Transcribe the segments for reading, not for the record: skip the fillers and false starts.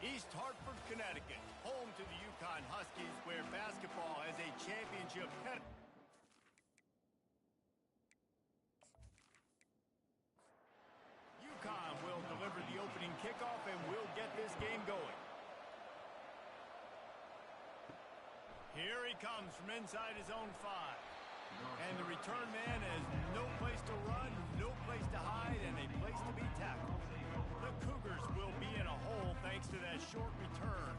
East Hartford, Connecticut, home to the Uconn Huskies, where basketball has a championship pedigree. Uconn will deliver the opening kickoff and will get this game going. Here he comes from inside his own 5. And the return man has no place to run, no place to hide, and a place to be tackled. The Cougars will be in a hole thanks to that short return.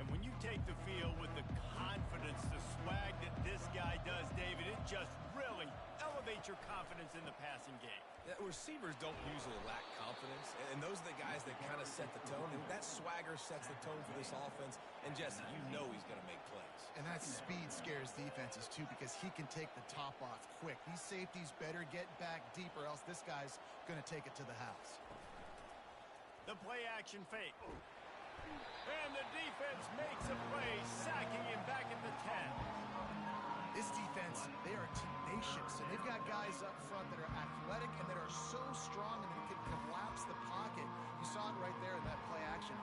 And when you take the field with the confidence, the swag that this guy does, David, it just really elevates your confidence in the passing game. Yeah, receivers don't usually lack confidence, and those are the guys that kind of set the tone. And that swagger sets the tone for this offense. And, Jesse, you know he's going to make plays. And that speed scares defenses, too, because he can take the top off quick. These safeties better get back deep, or else this guy's going to take it to the house. The play-action fake. And the defense makes a play, sacking him back at the 10. This defense, they are tenacious, and they've got guys up front that are athletic and that are so strong and that can collapse the pocket. You saw it right there in that play-action.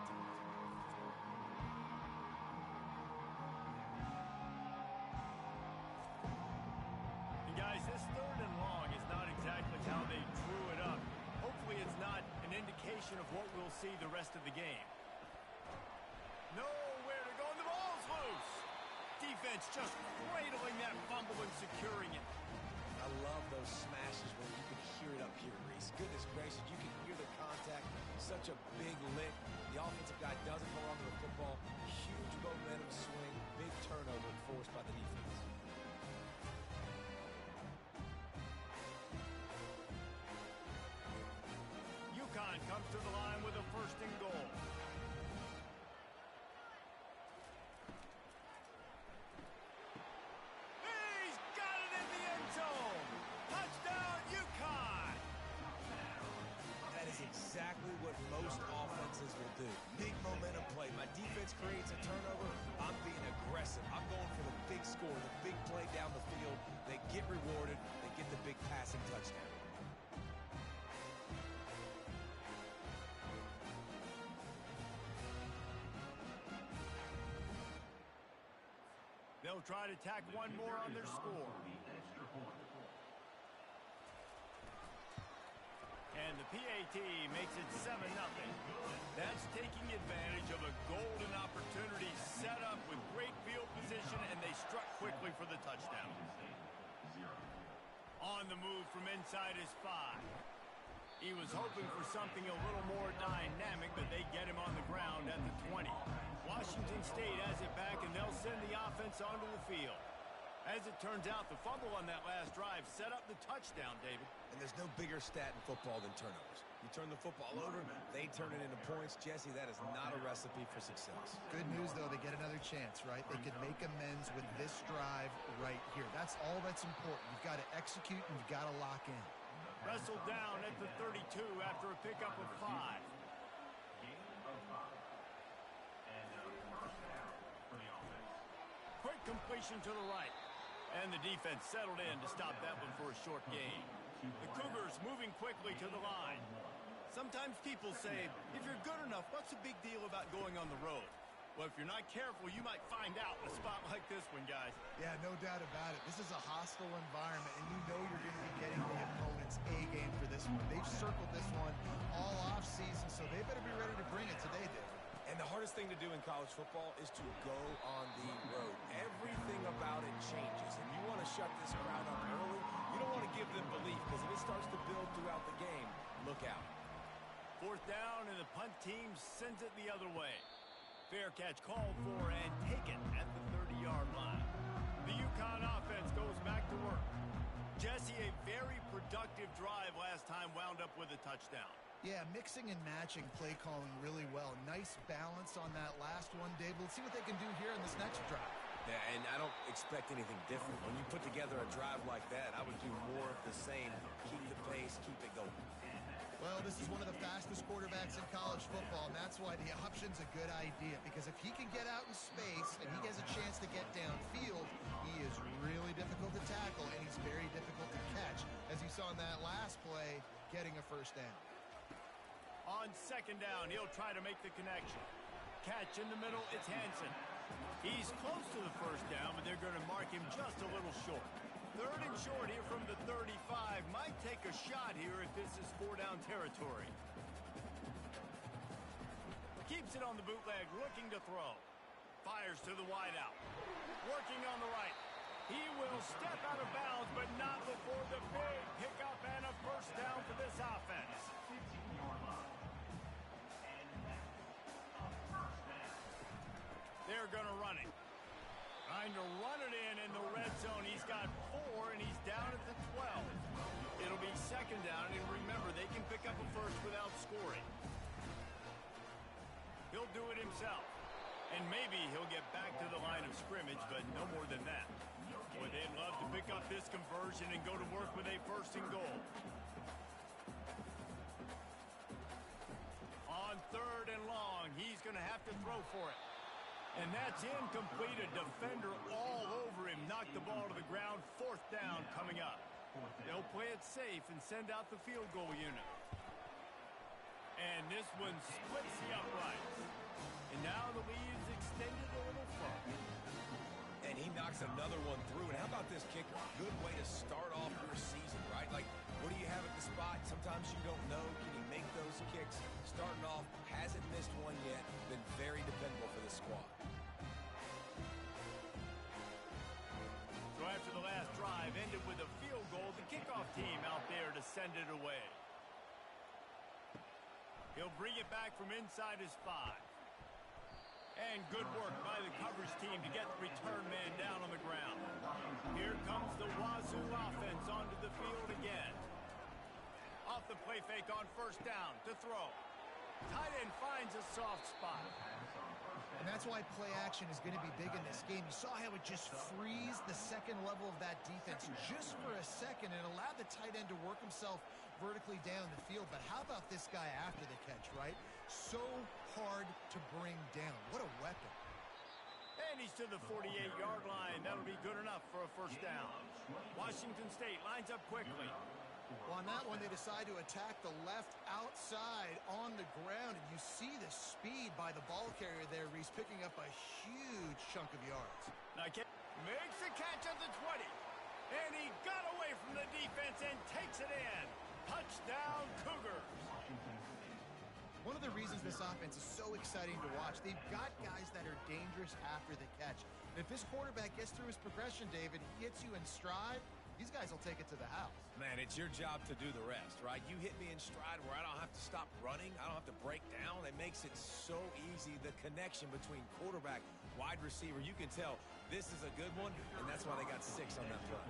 And guys, this 3rd and long is not exactly how they drew it up. Hopefully it's not an indication of what we'll see the rest of the game. Nowhere to go, and the ball's loose. Defense just cradling that fumble and securing it. I love those smashes where you can hear it up here, Reese. Goodness gracious, you can hear the contact. Such a big lick. The offensive guy doesn't hold on to the football. Huge momentum swing. Big turnover forced by the defense. Uconn comes to the line with a 1st and goal. He's got it in the end zone. Touchdown, Uconn. That is exactly what most offenses will do. Big momentum play. My defense creates a turnover. I'm being aggressive. I'm going for the big score, the big play down the field. They get rewarded. They get the big passing touchdown. They'll try to tack one more on their score. And the PAT makes it 7-0. That's taking advantage of a golden opportunity set up with great field position, and they struck quickly for the touchdown. On the move from inside his 5. He was hoping for something a little more dynamic, but they get him on the ground at the 20. Washington State has it back, and they'll send the offense onto the field. As it turns out, the fumble on that last drive set up the touchdown, David. And there's no bigger stat in football than turnovers. You turn the football over, they turn it into points. Jesse, that is not a recipe for success. Good news, though, they get another chance, right? They can make amends with this drive right here. That's all that's important. You've got to execute, and you've got to lock in. Wrestled down at the 32 after a pickup of 5. Quick completion to the right. And the defense settled in to stop that one for a short gain. The Cougars moving quickly to the line. Sometimes people say, if you're good enough, what's the big deal about going on the road? Well, if you're not careful, you might find out in a spot like this one, guys. Yeah, no doubt about it. This is a hostile environment, and you know you're going to be getting the opponent's A game for this one. They've circled this one all offseason, so they better be ready to bring it today, David. And the hardest thing to do in college football is to go on the road. Everything about it changes, and you want to shut this crowd up early. You don't want to give them belief, because if it starts to build throughout the game, look out. 4th down, and the punt team sends it the other way. Fair catch called for and taken at the 30-yard line. The Uconn offense goes back to work. Jesse, a very productive drive last time wound up with a touchdown. Yeah, mixing and matching play calling really well. Nice balance on that last one, Dave. Let's see what they can do here in this next drive. Yeah, and I don't expect anything different. When you put together a drive like that, I would do more of the same. Keep the pace, keep it going. Well, this is one of the fastest quarterbacks in college football, and that's why the option's a good idea, because if he can get out in space and he has a chance to get downfield, he is really difficult to tackle, and he's very difficult to catch, as you saw in that last play, getting a 1st down. On second down, he'll try to make the connection. Catch in the middle, it's Hansen. He's close to the first down, but they're going to mark him just a little short. Third and short here from the 35. Might take a shot here if this is 4-down territory. Keeps it on the bootleg, looking to throw. Fires to the wideout. Working on the right. He will step out of bounds, but not before the big pickup and a first down for this offense. They're going to run it. Trying to run it in the red zone. He's got 4, and he's down at the 12. It'll be second down, and remember, they can pick up a first without scoring. He'll do it himself. And maybe he'll get back to the line of scrimmage, but no more than that. Boy, they'd love to pick up this conversion and go to work with a first and goal. On third and long, he's going to have to throw for it. And that's incomplete. A defender all over him. Knocked the ball to the ground. Fourth down coming up. They'll play it safe and send out the field goal unit. And this one splits the uprights. And now the lead is extended a little further. And he knocks another one through. And how about this kicker? Good way to start off your season, right? Like, what do you have at the spot? Sometimes you don't know. Can he make those kicks? Starting off, hasn't missed one yet. Been very dependable for the squad. So after the last drive ended with a field goal, the kickoff team out there to send it away. He'll bring it back from inside his 5. And good work by the coverage team to get the return man down on the ground. Here comes the Wazoo offense onto the field again. Off the play fake on first down to throw. Tight end finds a soft spot. And that's why play action is going to be big in this game. You saw how it just freezed the second level of that defense just for a second and allowed the tight end to work himself vertically down the field. But how about this guy after the catch, right? So hard to bring down. What a weapon. And he's to the 48-yard line. That'll be good enough for a first down. Washington State lines up quickly. Well, on that one, they decide to attack the left outside on the ground. And you see the speed by the ball carrier there, Reese, picking up a huge chunk of yards. Now, makes the catch at the 20. And he got away from the defense and takes it in. Touchdown, Cougars. One of the reasons this offense is so exciting to watch, they've got guys that are dangerous after the catch. And if this quarterback gets through his progression, David, he hits you in stride, these guys will take it to the house. Man, it's your job to do the rest, right? You hit me in stride where I don't have to stop running. I don't have to break down. It makes it so easy. The connection between quarterback, wide receiver, you can tell this is a good one, and that's why they got 6 on that play.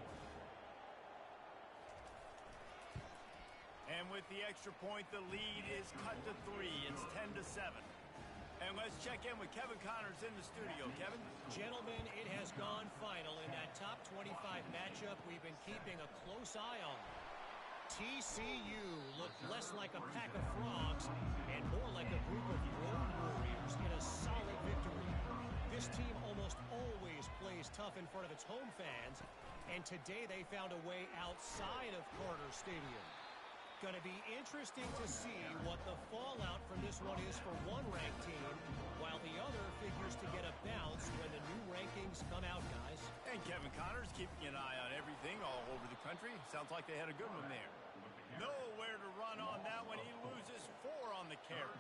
And with the extra point, the lead is cut to 3. It's 10-7. And let's check in with Kevin Connors in the studio. Kevin? Gentlemen, it has gone final in that top 25 matchup we've been keeping a close eye on. TCU looked less like a pack of frogs and more like a group of road warriors in a solid victory. This team almost always plays tough in front of its home fans, and today they found a way outside of Carter Stadium. Going to be interesting to see what the fallout from this one is for one ranked team, while the other figures to get a bounce when the new rankings come out, guys. And Kevin Connors keeping an eye on everything all over the country. Sounds like they had a good one there. Nowhere to run on that one. He loses 4 on the carry.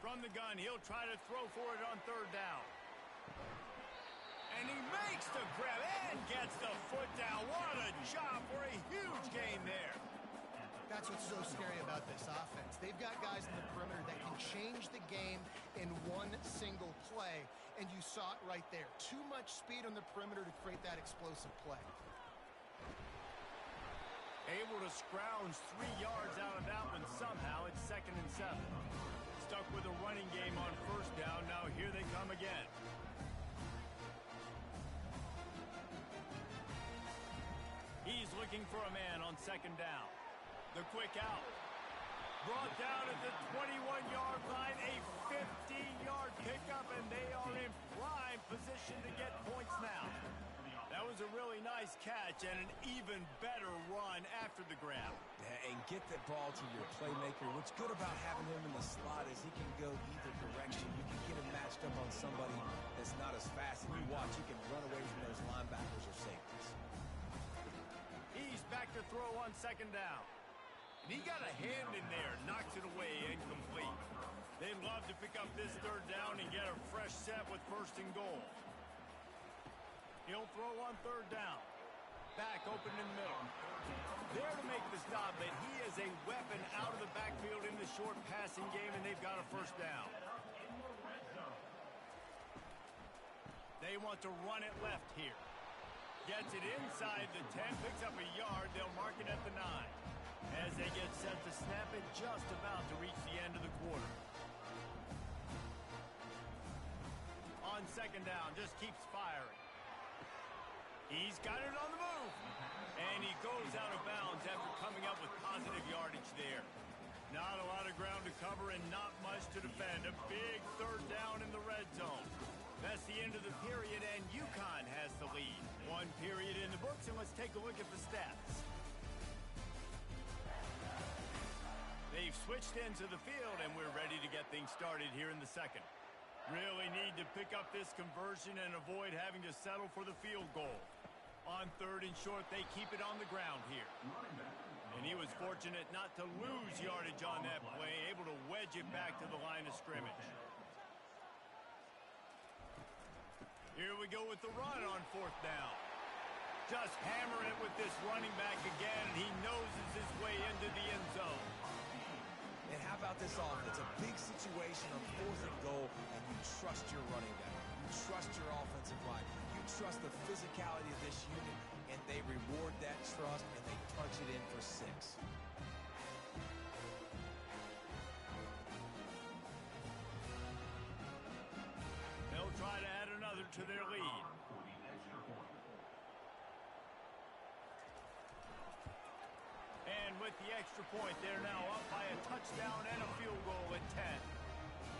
From the gun, he'll try to throw for it on third down. And he makes the grab and gets the foot down. What a job for a huge gain there. That's what's so scary about this offense. They've got guys in the perimeter that can change the game in one single play, and you saw it right there. Too much speed on the perimeter to create that explosive play. Able to scrounge 3 yards out of that one somehow. It's 2nd and 7. Stuck with a running game on first down. Now here they come again. He's looking for a man on second down. The quick out. Brought down at the 21-yard line, a 15-yard pickup, and they are in prime position to get points now. That was a really nice catch and an even better run after the grab. Yeah, and get that ball to your playmaker. What's good about having him in the slot is he can go either direction. You can get him matched up on somebody that's not as fast, and you watch, he can run away from those linebackers or safeties. He's back to throw on second down. And he got a hand in there, knocks it away, incomplete. They'd love to pick up this third down and get a fresh set with first and goal. He'll throw on third down. Back open in the middle. There to make the stop, but he is a weapon out of the backfield in the short passing game, and they've got a first down. They want to run it left here. Gets it inside the 10, picks up a yard. They'll mark it at the 9. As they get set to snap it, just about to reach the end of the quarter. On second down, just keeps firing. He's got it on the move. And he goes out of bounds after coming up with positive yardage there. Not a lot of ground to cover and not much to defend. A big third down in the red zone. That's the end of the period, and Uconn has the lead. One period in the books, and let's take a look at the stats. They've switched into the field, and we're ready to get things started here in the second. Really need to pick up this conversion and avoid having to settle for the field goal. On third and short, they keep it on the ground here. And he was fortunate not to lose yardage on that play, able to wedge it back to the line of scrimmage. Here we go with the run on fourth down. Just hammer it with this running back again, and he noses his way into the end zone. And how about this offense? A big situation on fourth and goal, and you trust your running back. You trust your offensive line. You trust the physicality of this unit, and they reward that trust, and they punch it in for 6. They'll try to add another to their lead. And with the extra point, they're now up by a touchdown and a field goal at 10.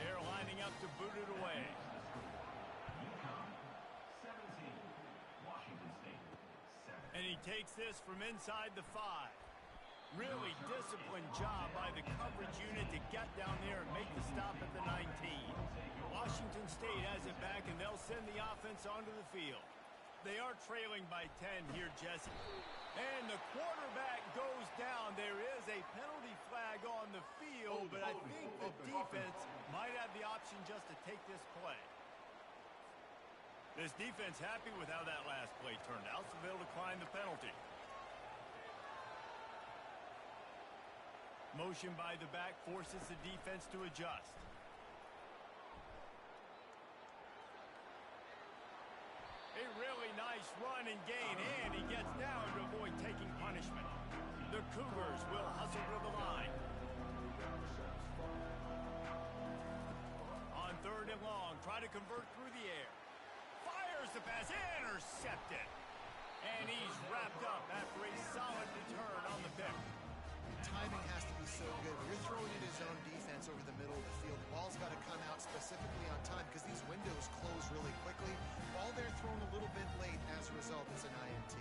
They're lining up to boot it away. And he takes this from inside the 5. Really disciplined job by the coverage unit to get down there and make the stop at the 19. Washington State has it back, and they'll send the offense onto the field. They are trailing by 10 here, Jesse. And the quarterback goes down. There is a penalty flag on the field, but I think the defense might have the option just to take this play. This defense happy with how that last play turned out, so they'll decline the penalty. Motion by the back forces the defense to adjust. A really nice run and gain, and he gets down to avoid taking punishment. The Cougars will hustle to the line. On third and long, try to convert through the air. Fires the pass, intercepted. And he's wrapped up after a solid return on the pick. Timing has to be so good. When you're throwing it his own defense over the middle of the field, the ball's got to come out specifically on time because these windows close really quickly. Ball there thrown a little bit late. As a result, it's an INT.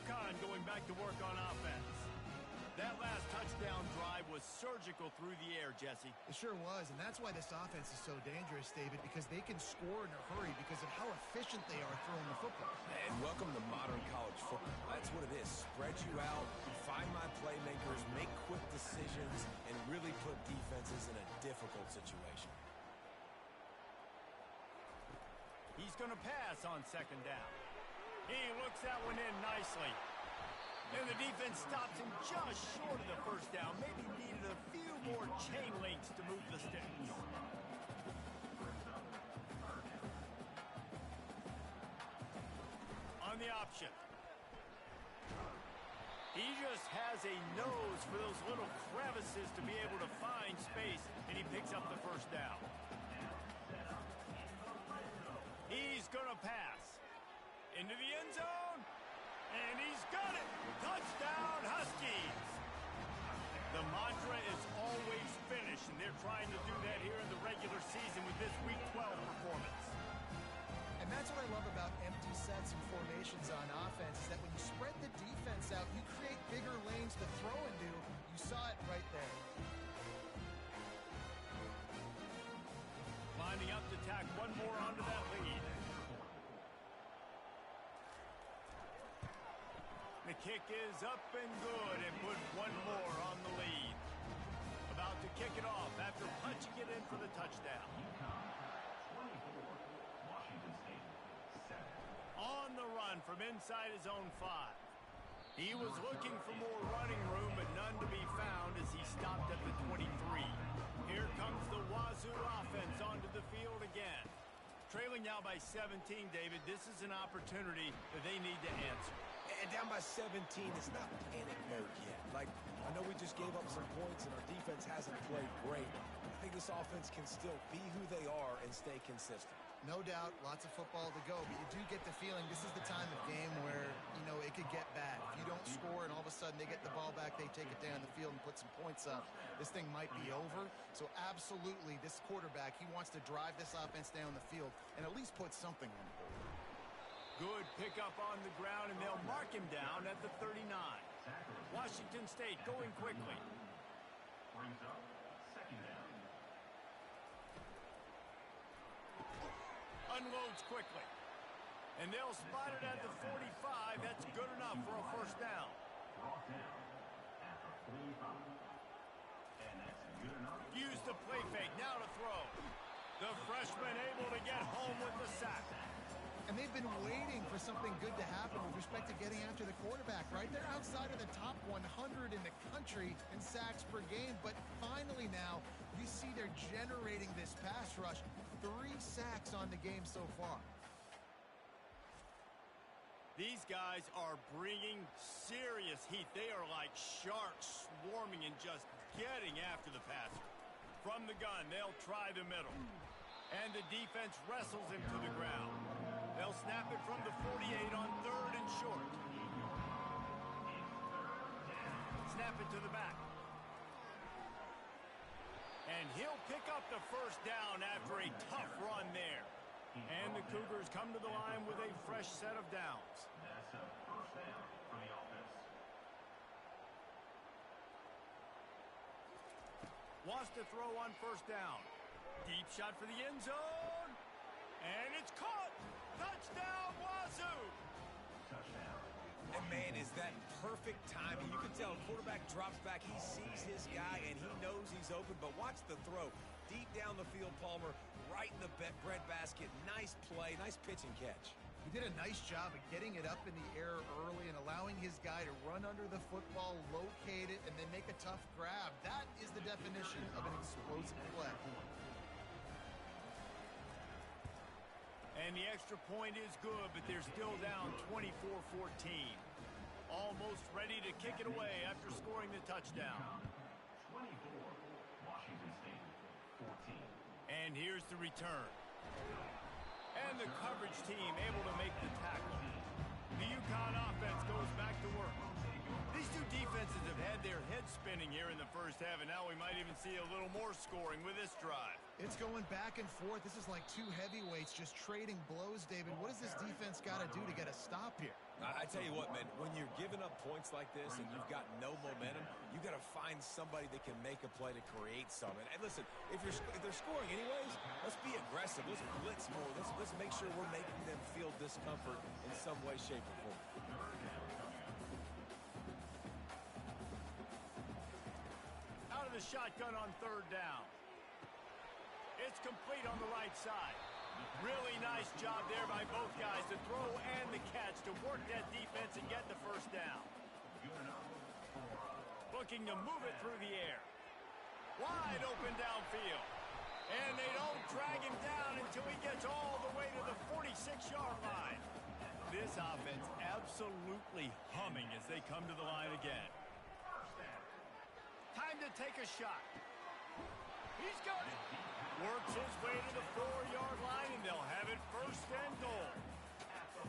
Uconn going back to work on offense. That last touchdown drive was surgical through the air, Jesse. It sure was, and that's why this offense is so dangerous, David, because they can score in a hurry because of how efficient they are throwing the football. And welcome to modern college football. That's what it is. Spread you out, find my playmakers, make quick decisions, and really put defenses in a difficult situation. He's going to pass on second down. He looks that one in nicely. And the defense stops him just short of the first down. Maybe needed a few more chain links to move the sticks. On on the option. He just has a nose for those little crevices to be able to find space, and he picks up the first down. He's going to pass. Into the end zone, and he's got it. Touchdown, Huskies. The mantra is always finish, and they're trying to do that here in the regular season with this Week 12 performance. And that's what I love about empty sets and formations on offense, is that when you spread the defense out, you create bigger lanes to throw into. You saw it right there. Lining up to tack one more onto that lead. The kick is up and good, and put one more on the lead. About to kick it off after punching it in for the touchdown. On the run from inside his own 5. He was looking for more running room, but none to be found as he stopped at the 23. Here comes the Wazoo offense onto the field again. Trailing now by 17, David. This is an opportunity that they need to answer. And down by 17, it's not panic mode yet. Like, I know we just gave up some points and our defense hasn't played great. I think this offense can still be who they are and stay consistent. No doubt, lots of football to go, but you do get the feeling this is the time of game where, you know, it could get bad. If you don't score and all of a sudden they get the ball back, they take it down the field and put some points up, this thing might be over. So absolutely, this quarterback, he wants to drive this offense down the field and at least put something on the board. Good pickup on the ground, and they'll mark him down at the 39. Washington State going quickly. Brings up second down. Unloads quickly. And they'll spot it at the 45. That's good enough for a first down. Brought down at the 45. And that's good enough. Use the play fake. Now to throw. The freshman able to get home with the sack. And they've been waiting for something good to happen with respect to getting after the quarterback, right? They're outside of the top 100 in the country in sacks per game, but finally now you see they're generating this pass rush. 3 sacks on the game so far. These guys are bringing serious heat. They are like sharks swarming and just getting after the passer. From the gun, they'll try the middle. And the defense wrestles him to the ground. They'll snap it from the 48 on 3rd and short. Snap it to the back. And he'll pick up the first down after a tough run there. And the Cougars come to the line with a fresh set of downs. That's a first down for the offense. Wants to throw on first down. Deep shot for the end zone. And it's caught. Touchdown, Wazoo. Touchdown. And man, is that perfect timing. You can tell quarterback drops back. He sees his guy, and he knows he's open. But watch the throw. Deep down the field, Palmer, right in the bread basket. Nice play, nice pitch and catch. He did a nice job of getting it up in the air early and allowing his guy to run under the football, locate it, and then make a tough grab. That is the definition of an explosive play. And the extra point is good, but they're still down 24-14. Almost ready to kick it away after scoring the touchdown. 24, Washington State, 14. And here's the return. And the coverage team able to make the tackle. The Uconn offense goes back to work. These two defenses have had their heads spinning here in the first half, and now we might even see a little more scoring with this drive. It's going back and forth. This is like two heavyweights just trading blows, David. What does this defense got to do to get a stop here? I tell you what, man, when you're giving up points like this and you've got no momentum, you got to find somebody that can make a play to create something. And listen, if they're scoring anyways, let's be aggressive. Let's blitz more. Let's make sure we're making them feel discomfort in some way, shape, or form. Out of the shotgun on 3rd down. It's complete on the right side. Really nice job there by both guys, the throw and the catch to work that defense and get the first down. Looking to move it through the air. Wide open downfield. And they don't drag him down until he gets all the way to the 46-yard line. This offense absolutely humming as they come to the line again. Time to take a shot. He's got it. Works his way to the 4-yard line, and they'll have it first and goal.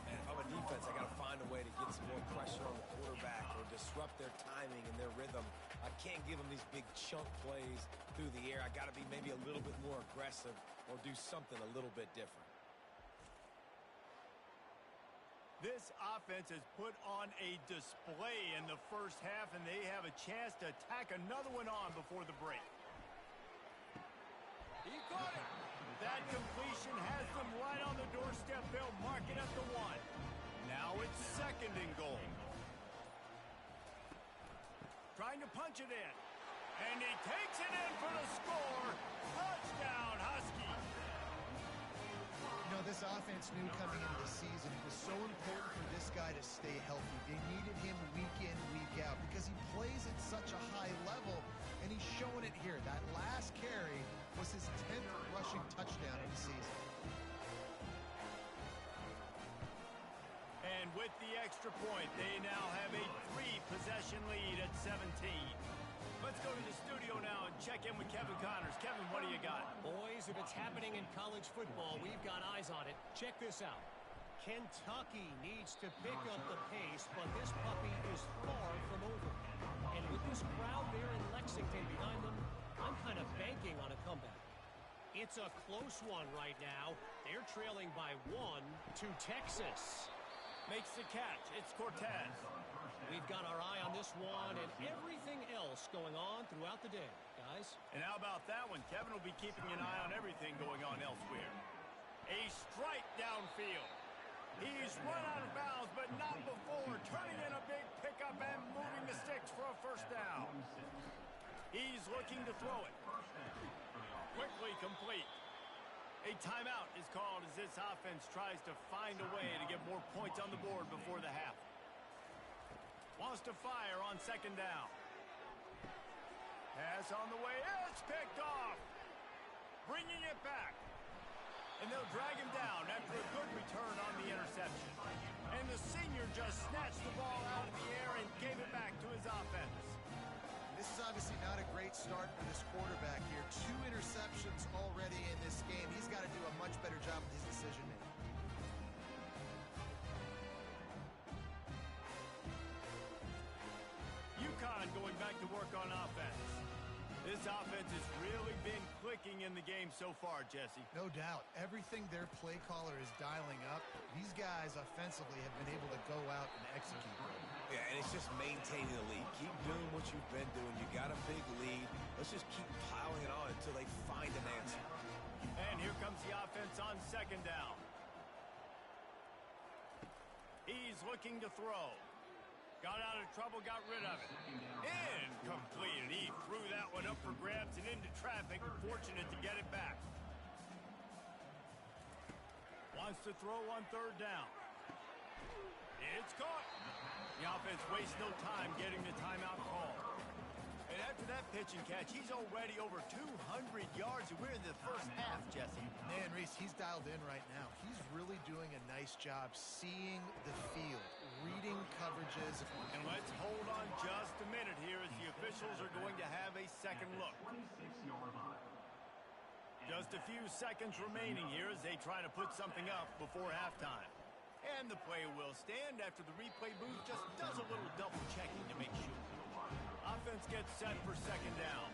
And if I'm a defense, I got to find a way to get some more pressure on the quarterback or disrupt their timing and their rhythm. I can't give them these big chunk plays through the air. I got to be maybe a little bit more aggressive or do something a little bit different. This offense has put on a display in the first half, and they have a chance to tack another one on before the break. He got it. That completion has them right on the doorstep. They'll mark it at the 1. Now it's second and goal. Trying to punch it in. And he takes it in for the score. Touchdown, Husky. You know, this offense knew coming into the season it was so important for this guy to stay healthy. They needed him week in, week out because he plays at such a high level, and he's showing it here. That last carry was his 10th rushing touchdown of the season. And with the extra point, they now have a 3-possession lead at 17. Let's go to the studio now and check in with Kevin Connors. Kevin, what do you got? Boys, if it's happening in college football, we've got eyes on it. Check this out. Kentucky needs to pick up the pace, but this puppy is far from over. And with this crowd there in Lexington behind them, I'm kind of banking on a comeback. It's a close one right now. They're trailing by 1 to Texas. Makes the catch. It's Cortez. We've got our eye on this one and everything else going on throughout the day, guys. And how about that one? Kevin will be keeping an eye on everything going on elsewhere. A strike downfield. He's run out of bounds, but not before. Turning in a big pickup and moving the sticks for a first down. He's looking to throw it. Quickly complete. A timeout is called as this offense tries to find a way to get more points on the board before the half. Wants to fire on second down. Pass on the way. It's picked off. Bringing it back. And they'll drag him down after a good return on the interception. And the senior just snatched the ball out of the air and gave it back to his offense. This is obviously not a great start for this quarterback here. 2 interceptions already in this game. He's got to do a much better job with his decision-making. Uconn going back to work on offense. This offense has really been clicking in the game so far, Jesse. No doubt. Everything their play caller is dialing up, these guys offensively have been able to go out and execute. Yeah, and it's just maintaining the lead. Keep doing what you've been doing. You got a big lead. Let's just keep piling it on until they find an answer. And here comes the offense on second down. He's looking to throw. Got out of trouble, got rid of it. Incomplete. He threw that one up for grabs and into traffic. Fortunate to get it back. Wants to throw on third down. It's caught. The offense wastes no time getting the timeout call. And after that pitch and catch, he's already over 200 yards. And we're in the first half, Jesse. Man, Reese, he's dialed in right now. He's really doing a nice job seeing the field, reading coverages. And let's hold on just a minute here as the officials are going to have a second look. Just a few seconds remaining here as they try to put something up before halftime. And the play will stand after the replay booth just does a little double checking to make sure. Offense gets set for second down.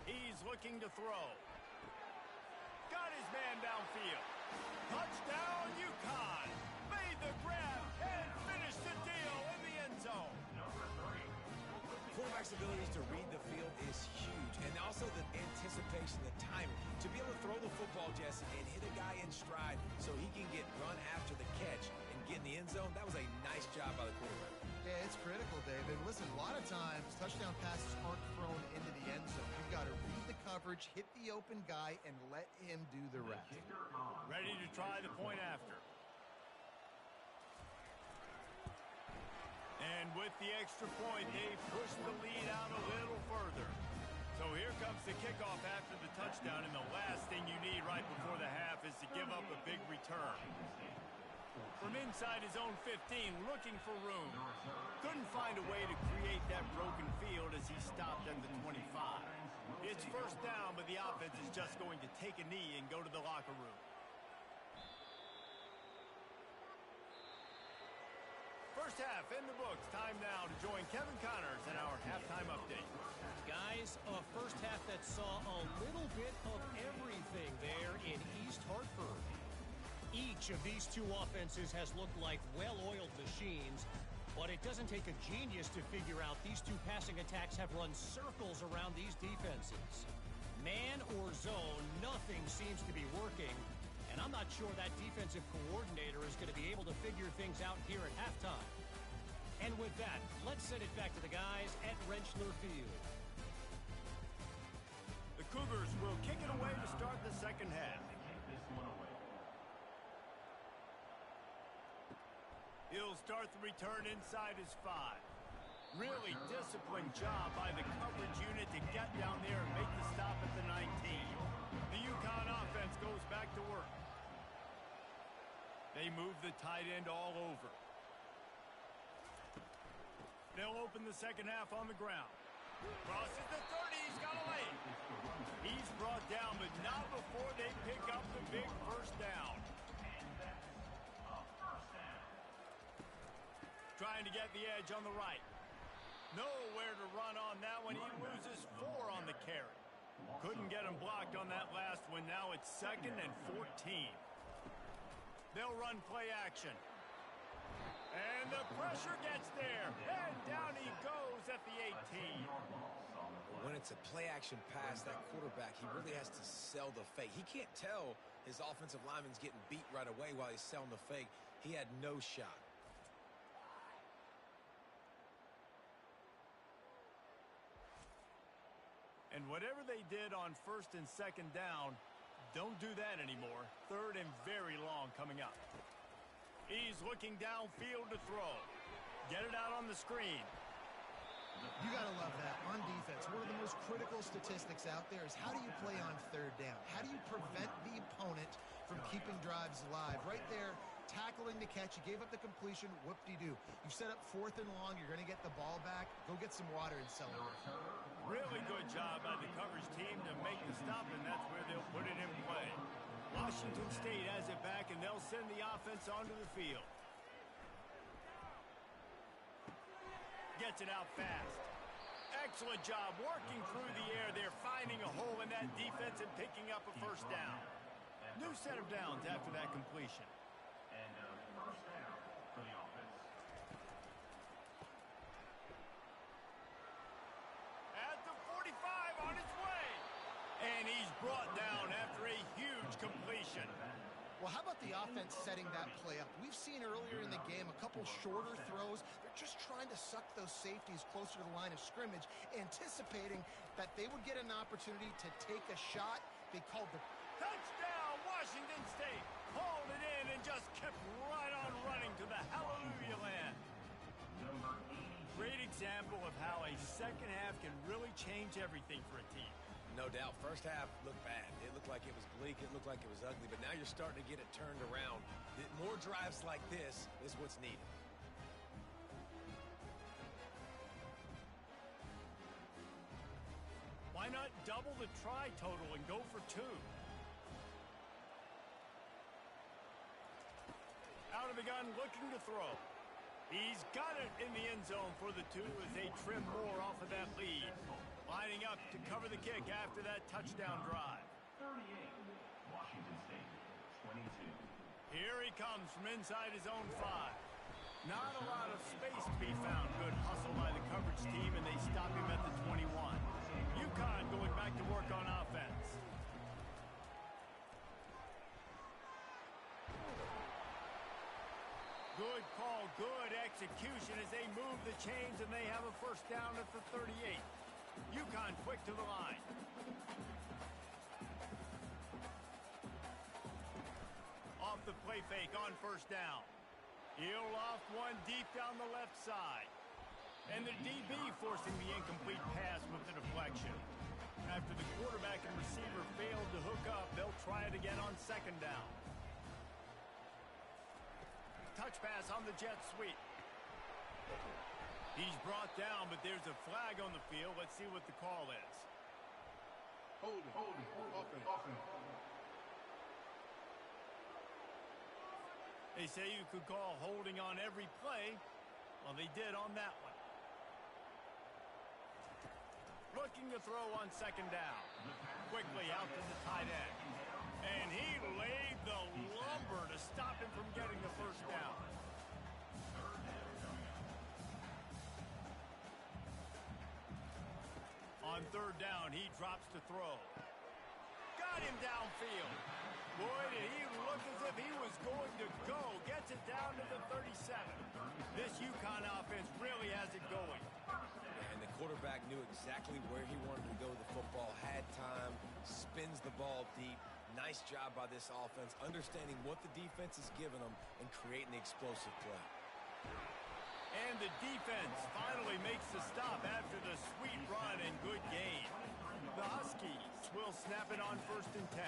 He's looking to throw. Got his man downfield. Touchdown, Uconn. Made the grab and finished the deal in the end zone. Quarterback's abilities to read the field is huge, and also the anticipation, the timing. To be able to throw the football, Jesse, and hit a guy in stride so he can get run after the catch and get in the end zone, that was a nice job by the quarterback. Yeah, it's critical, David. Listen, a lot of times touchdown passes aren't thrown into the end zone. You've got to read the coverage, hit the open guy, and let him do the rest. Ready to try the point after. And with the extra point, they push the lead out a little further. So here comes the kickoff after the touchdown, and the last thing you need right before the half is to give up a big return. From inside his own 15, looking for room. Couldn't find a way to create that broken field as he stopped at the 25. It's first down, but the offense is just going to take a knee and go to the locker room. First half in the books. Time now to join Kevin Connors in our halftime update. Guys, a first half that saw a little bit of everything there in East Hartford. Each of these two offenses has looked like well-oiled machines, but it doesn't take a genius to figure out these two passing attacks have run circles around these defenses. Man or zone, nothing seems to be working, and I'm not sure that defensive coordinator is going to be able to figure things out here at halftime. And with that, let's send it back to the guys at Rentschler Field. The Cougars will kick it away to start the second half. He'll start the return inside his 5. Really disciplined job by the coverage unit to get down there and make the stop at the 19. The Uconn offense goes back to work. They move the tight end all over. They'll open the second half on the ground. Crosses the 30. He's got a lane. He's brought down, but not before they pick up the big first down. Trying to get the edge on the right. Nowhere to run on that one. He loses 4 on the carry. Couldn't get him blocked on that last one. Now it's 2nd and 14. They'll run play action. And the pressure gets there. And down he goes at the 18. When it's a play-action pass, that quarterback, he really has to sell the fake. He can't tell his offensive lineman's getting beat right away while he's selling the fake. He had no shot. And whatever they did on 1st and 2nd down, don't do that anymore. 3rd and very long coming up. He's looking downfield to throw. Get it out on the screen. You got to love that on defense. One of the most critical statistics out there is how do you play on 3rd down? How do you prevent the opponent from keeping drives alive? Right there, tackling the catch. You gave up the completion. Whoop-de-doo. You set up 4th and long. You're going to get the ball back. Go get some water and celebrate. Really good job by the coverage team to make the stop, and that's where they'll put it in play. Washington State has it back, and they'll send the offense onto the field. Gets it out fast. Excellent job working through the air there, finding a hole in that defense and picking up a first down. New set of downs after that completion. And first down for the offense. At the 45 on its way. And he's brought down after a huge completion. Well, how about the offense setting that play up? We've seen earlier in the game a couple shorter throws. They're just trying to suck those safeties closer to the line of scrimmage, anticipating that they would get an opportunity to take a shot. They called the Touchdown, Washington State. Hauled it in and just kept right on running to the hallelujah land. Great example of how a second half can really change everything for a team. No doubt. First half looked bad. It looked like it was bleak. It looked like it was ugly. But now you're starting to get it turned around. More drives like this is what's needed. Why not double the try total and go for 2? Out of the gun, looking to throw. He's got it in the end zone for the 2 as they trim more off of that lead. Lining up to cover the kick after that touchdown drive. 38, Washington State, 22. Here he comes from inside his own 5. Not a lot of space to be found. Good hustle by the coverage team, and they stop him at the 21. Uconn going back to work on offense. Good call, good execution as they move the chains, and they have a first down at the 38. Uconn quick to the line. Off the play fake on first down. He'll loft one deep down the left side. And the DB forcing the incomplete pass with the deflection. After the quarterback and receiver failed to hook up, they'll try it again on second down. Touch pass on the jet sweep. He's brought down, but there's a flag on the field. Let's see what the call is. Holding. Offense. They say you could call holding on every play. Well, they did on that one. Looking to throw on second down. Quickly out to the tight end. And he laid the lumber to stop him from getting the first down. On third down, he drops to throw. Got him downfield. Boy, did he look as if he was going to go. Gets it down to the 37. This Uconn offense really has it going. And the quarterback knew exactly where he wanted to go with the football, had time, spins the ball deep. Nice job by this offense, understanding what the defense is giving them and creating the explosive play. And the defense finally makes the stop after the sweet run and good gain. The Huskies will snap it on 1st and 10.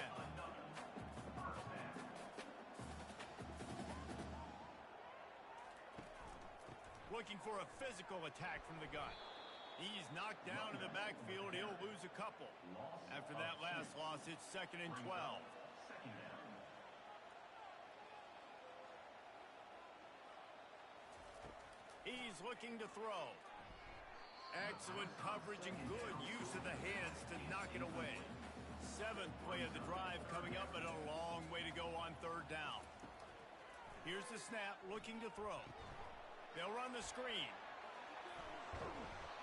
Looking for a physical attack from the gun. He's knocked down in the backfield. He'll lose a couple. After that last loss, it's 2nd and 12. He's looking to throw. Excellent coverage and good use of the hands to knock it away. 7th play of the drive coming up, but a long way to go on third down. Here's the snap, looking to throw. They'll run the screen.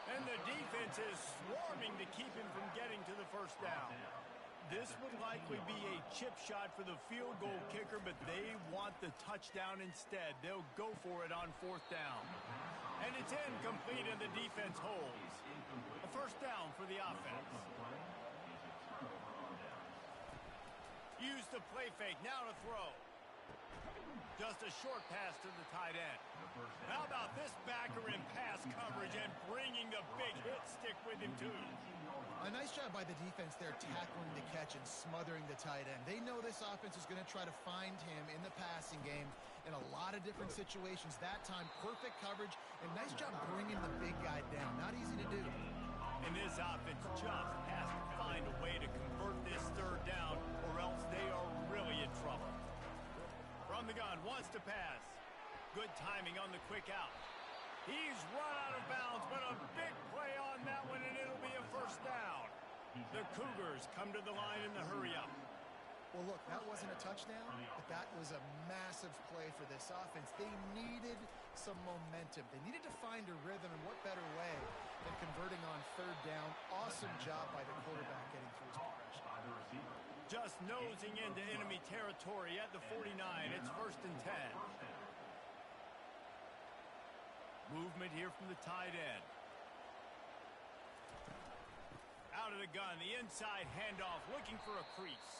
And the defense is swarming to keep him from getting to the first down. This would likely be a chip shot for the field goal kicker, but they want the touchdown instead. They'll go for it on 4th down. And it's incomplete, and the defense holds. A first down for the offense. Use the play fake, now to throw. Just a short pass to the tight end. How about this backer in pass coverage and bringing the big hit stick with him, too? A nice job by the defense there tackling the catch and smothering the tight end. They know this offense is going to try to find him in the passing game in a lot of different situations. That time, perfect coverage, and nice job bringing the big guy down. Not easy to do. And this offense just has to find a way to convert this third down, or else they are really in trouble. From the gun, wants to pass. Good timing on the quick out. He's run out of bounds, but a big play on that one, and it'll be a first down. The Cougars come to the line in the hurry-up. Well, look, that wasn't a touchdown, but that was a massive play for this offense. They needed some momentum. They needed to find a rhythm, and what better way than converting on third down. Awesome job by the quarterback getting through his progression. Just nosing into enemy territory at the 49. It's 1st and 10. Movement here from the tight end. Out of the gun, the inside handoff, looking for a crease.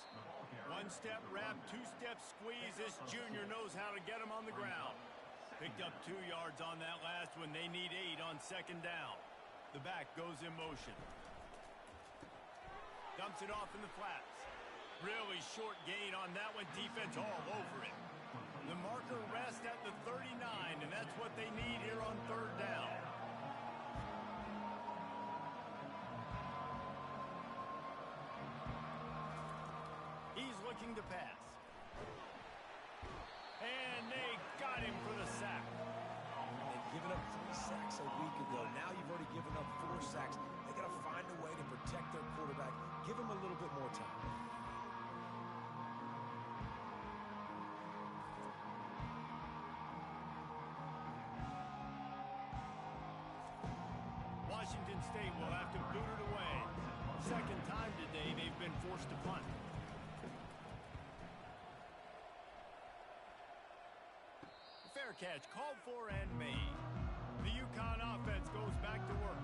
1-step wrap, 2-step squeeze. This junior knows how to get him on the ground. Picked up 2 yards on that last one. They need 8 on second down. The back goes in motion. Dumps it off in the flats. Really short gain on that one. Defense all over it. The marker rests at the 39, and that's what they need here on third down. He's looking to pass. And they got him for the sack. They've given up 3 sacks a week ago. Now you've already given up 4 sacks. They got to find a way to protect their quarterback. Give him a little bit more time. Washington State will have to boot it away. Second time today they've been forced to punt. Fair catch called for and made. The Uconn offense goes back to work.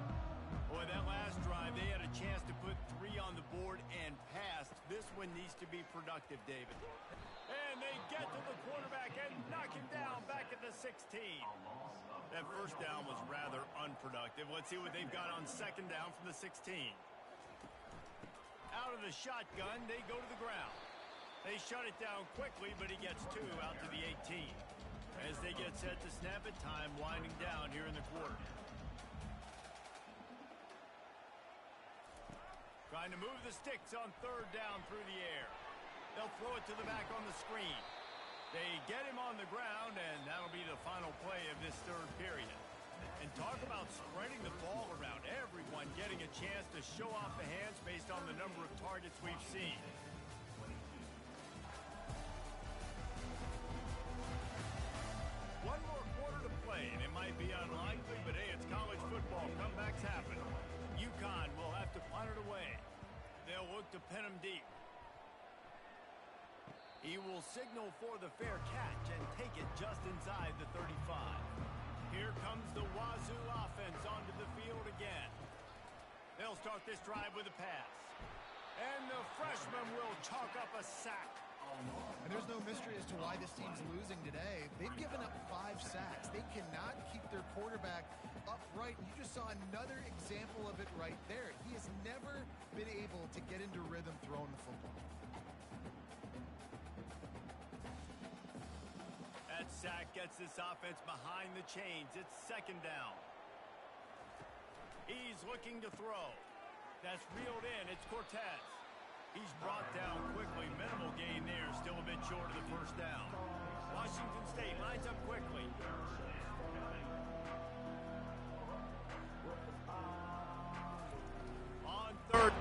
Boy, that last drive, they had a chance to put 3 on the board and passed. This one needs to be productive, David. And they get to the quarterback and knock him down back at the 16. That first down was rather unproductive. Let's see what they've got on second down from the 16. Out of the shotgun, they go to the ground. They shut it down quickly, but he gets 2 out to the 18. As they get set to snap it, time winding down here in the quarter. Trying to move the sticks on 3rd down through the air. They'll throw it to the back on the screen. They get him on the ground, and that'll be the final play of this 3rd period. And talk about spreading the ball around. Everyone getting a chance to show off the hands based on the number of targets we've seen. One more quarter to play, and it might be unlikely, but hey, it's college football. Comebacks happen. Uconn will have to punt it away. They'll look to pin him deep. He will signal for the fair catch and take it just inside the 35. Here comes the Wazoo offense onto the field again. They'll start this drive with a pass. And the freshman will chalk up a sack. And there's no mystery as to why this team's losing today. They've given up 5 sacks. They cannot keep their quarterback upright. You just saw another example of it right there. He has never been able to get into rhythm throwing the football. That sack gets this offense behind the chains. It's 2nd down. He's looking to throw. That's reeled in. It's Cortez. He's brought down quickly. Minimal gain there. Still a bit short of the 1st down. Washington State lines up quickly. On 3rd.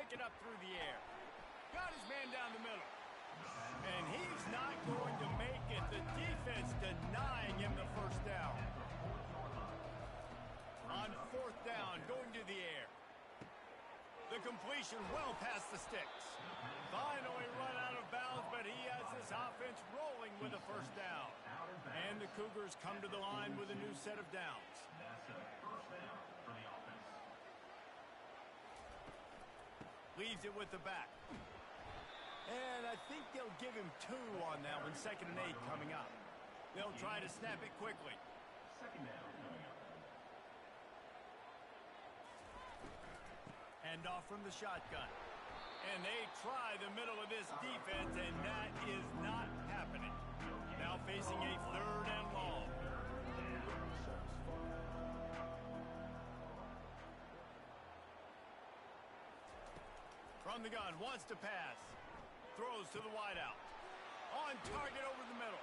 pick it up through the air. Got his man down the middle. And he's not going to make it. The defense denying him the first down. On fourth down, going to the air. The completion well past the sticks. Finally run out of bounds, but he has this offense rolling with a first down. And the Cougars come to the line with a new set of downs. That's a first down for the offense. Leaves it with the back. And I think they'll give him 2 on that one. 2nd and 8 coming up. They'll try to snap it quickly. Second down coming up. Hand off from the shotgun. And they try the middle of this defense, and that is not happening. Now facing a 3rd and long. From the gun, wants to pass. Throws to the wideout. On target over the middle.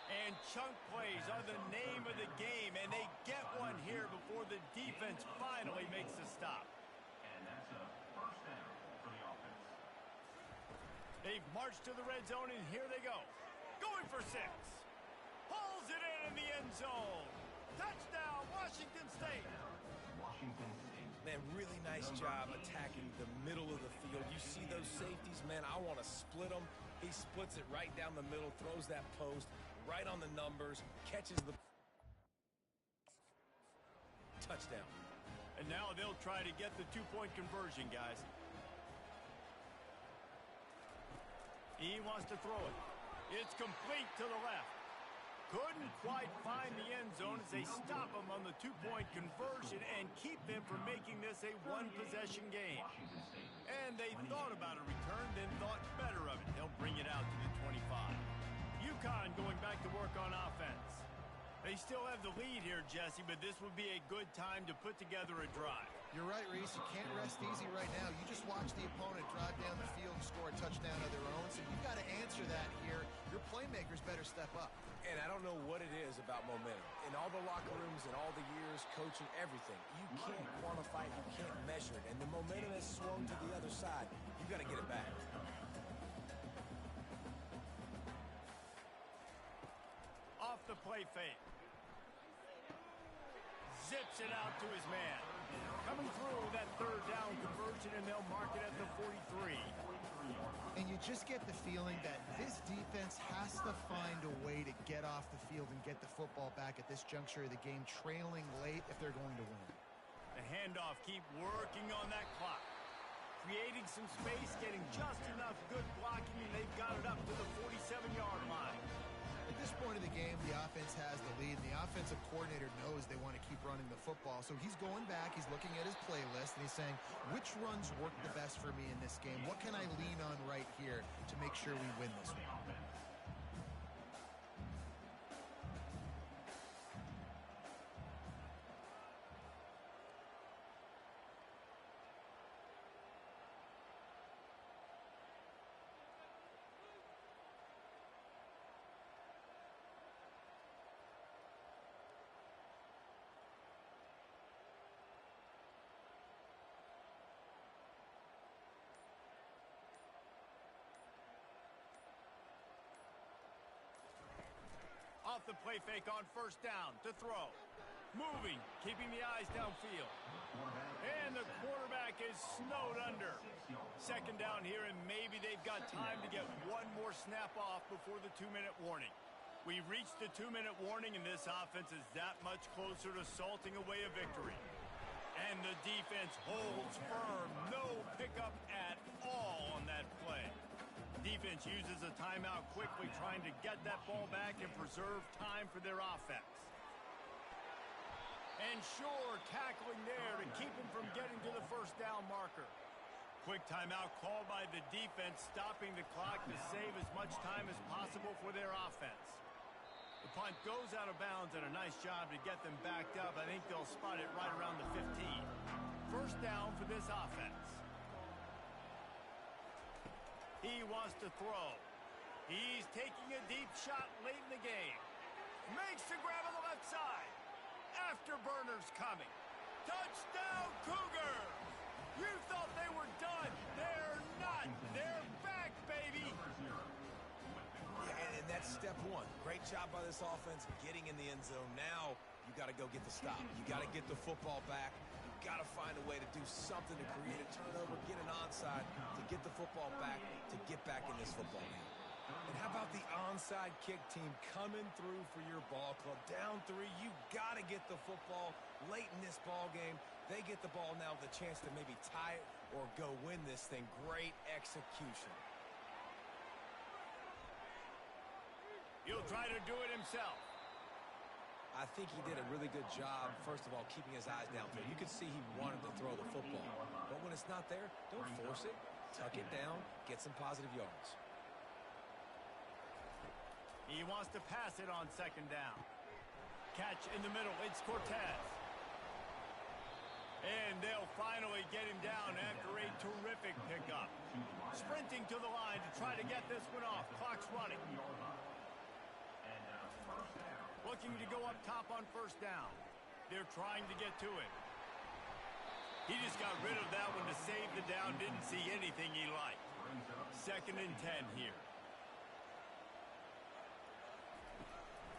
And chunk plays are the name of the game, and they get one here before the defense finally makes the stop. And that's a first down for the offense. They've marched to the red zone, and here they go. Going for 6. Pulls it in the end zone. Touchdown, Washington State. Washington State. Man, really nice job attacking the middle of the field. You see those safeties, man, I want to split them. He splits it right down the middle, throws that post, right on the numbers, catches the touchdown. And now they'll try to get the 2-point conversion, guys. He wants to throw it. It's complete to the left. Couldn't quite find the end zone as they stop him on the 2-point conversion and keep them from making this a 1-possession game. And they thought about a return, then thought better of it. They'll bring it out to the 25. Uconn going back to work on offense. They still have the lead here, Jesse, but this would be a good time to put together a drive. You're right, Reese. You can't rest easy right now. You just watch the opponent drive down the field and score a touchdown of their own, so you've got to answer that here. Your playmakers better step up. And I don't know what it is about momentum. In all the locker rooms and all the years, coaching, everything, you can't quantify it, you can't measure it. And the momentum has swung to the other side. You got to get it back. Off the play fake. Zips it out to his man. Coming through that 3rd down conversion, and they'll mark it at the 43. And you just get the feeling that this defense has to find a way to get off the field and get the football back at this juncture of the game, trailing late if they're going to win. The handoff, keep working on that clock. Creating some space, getting just enough good blocking, and they've got it up to the 47-yard line. At this point of the game, the offense has the lead, and the offensive coordinator knows they want to keep running the football. So he's going back, he's looking at his playlist, and he's saying, which runs work the best for me in this game? What can I lean on right here to make sure we win this one? Off the play fake on 1st down to throw. Moving, keeping the eyes downfield. And the quarterback is snowed under. 2nd down here, and maybe they've got time to get one more snap off before the 2-minute warning. We've reached the 2-minute warning, and this offense is that much closer to salting away a victory. And the defense holds firm. No pickup at all on that play. Defense uses a timeout quickly, trying to get that ball back and preserve time for their offense. And sure, tackling there to keep him from getting to the 1st down marker. Quick timeout called by the defense, stopping the clock to save as much time as possible for their offense. The punt goes out of bounds, and a nice job to get them backed up. I think they'll spot it right around the 15. 1st down for this offense. He wants to throw. He's taking a deep shot late in the game. Makes the grab on the left side. Afterburner's coming. Touchdown, Cougars! You thought they were done. They're not. They're back, baby. Yeah, and that's step one. Great job by this offense getting in the end zone. Now you got to go get the stop. You got to get the football back. You got to find a way to do something to create a turnover, get an onside, to get the football back, to get back in this football game. And how about the onside kick team coming through for your ball club? Down 3, you got to get the football late in this ball game. They get the ball now with a chance to maybe tie it or go win this thing. Great execution. He'll try to do it himself. I think he did a really good job, first of all, keeping his eyes downfield. You could see he wanted to throw the football. But when it's not there, don't force it. Tuck it down, get some positive yards. He wants to pass it on second down. Catch in the middle. It's Cortez. And they'll finally get him down after a terrific pickup. Sprinting to the line to try to get this one off. Clock's running. Looking to go up top on first down. They're trying to get to it. He just got rid of that one to save the down. Didn't see anything he liked. 2nd and 10 here.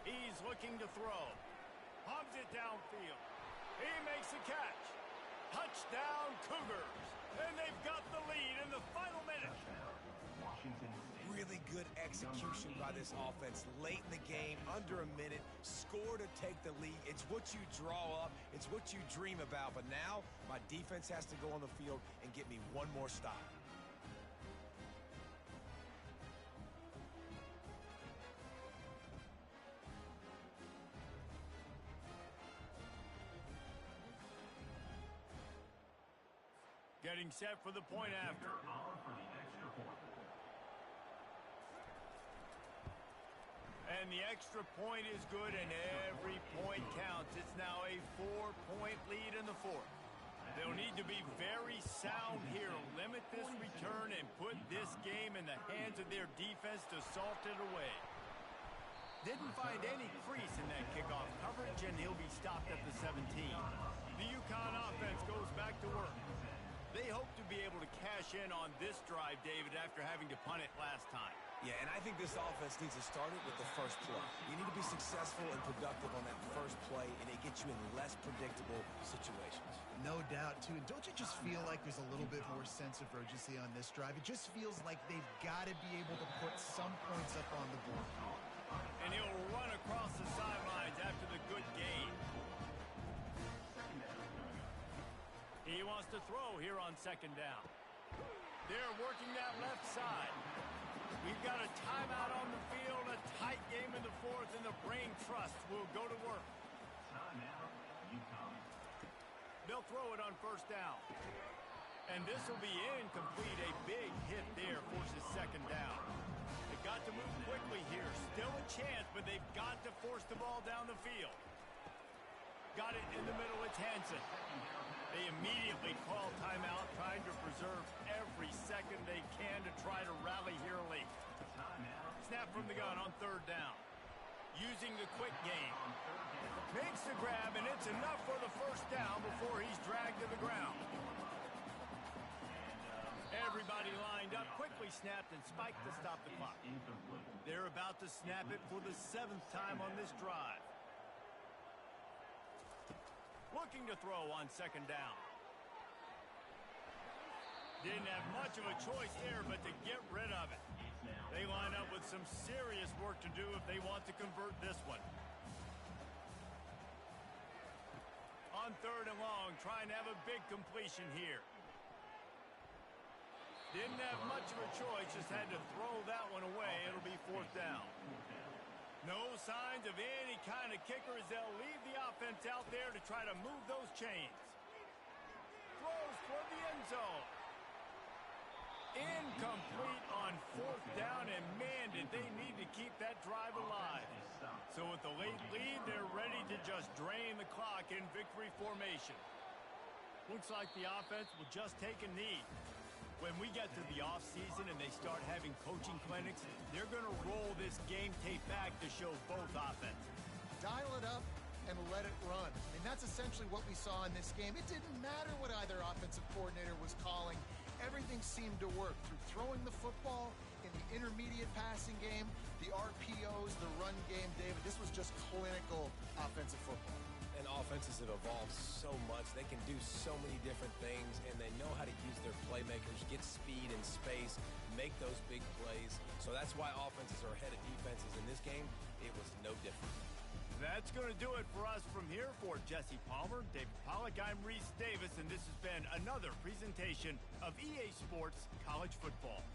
He's looking to throw. Hogs it downfield. He makes the catch. Touchdown, Cougars. And they've got the lead in the final minute. Really good execution by this offense. Late in the game, under a minute, score to take the lead. It's what you draw up. It's what you dream about. But now, my defense has to go on the field and get me one more stop. Getting set for the point after. And the extra point is good, and every point counts. It's now a 4-point lead in the 4th. They'll need to be very sound here. Limit this return and put this game in the hands of their defense to salt it away. Didn't find any crease in that kickoff coverage, and he'll be stopped at the 17. The Uconn offense goes back to work. They hope to be able to cash in on this drive, David, after having to punt it last time. Yeah, and I think this offense needs to start it with the first play. You need to be successful and productive on that first play, and it gets you in less predictable situations. No doubt, too. And don't you just feel like there's a little bit more sense of urgency on this drive? It just feels like they've got to be able to put some points up on the board. And he'll run across the sidelines after the good gain. He wants to throw here on 2nd down. They're working that left side. We've got a timeout on the field, a tight game in the 4th, and the brain trust will go to work. They'll throw it on first down. And this will be incomplete. A big hit there forces 2nd down. They've got to move quickly here. Still a chance, but they've got to force the ball down the field. Got it in the middle. It's Hansen. They immediately call timeout, trying to preserve every second they can to try to rally here late. Snap from the gun on 3rd down. Using the quick game. Makes the grab, and it's enough for the first down before he's dragged to the ground. Everybody lined up, quickly snapped and spiked to stop the clock. They're about to snap it for the 7th time on this drive. Looking to throw on 2nd down. Didn't have much of a choice there, but to get rid of it. They line up with some serious work to do if they want to convert this one. On 3rd and long, trying to have a big completion here. Didn't have much of a choice, just had to throw that one away. It'll be 4th down. No signs of any kind of kicker as they'll leave the offense out there to try to move those chains. Throws toward the end zone. Incomplete on 4th down, and man, did they need to keep that drive alive. So with the late lead, they're ready to just drain the clock in victory formation. Looks like the offense will just take a knee. When we get to the offseason and they start having coaching clinics, they're going to roll this game tape back to show both offenses. Dial it up and let it run. I mean, that's essentially what we saw in this game. It didn't matter what either offensive coordinator was calling. Everything seemed to work through throwing the football, in the intermediate passing game, the RPOs, the run game. David, this was just clinical offensive football. And offenses have evolved so much. They can do so many different things, and they know how to use their playmakers, get speed and space, make those big plays. So that's why offenses are ahead of defenses. In this game, it was no different. That's going to do it for us from here. For Jesse Palmer, David Pollack, I'm Reese Davis, and this has been another presentation of EA Sports College Football.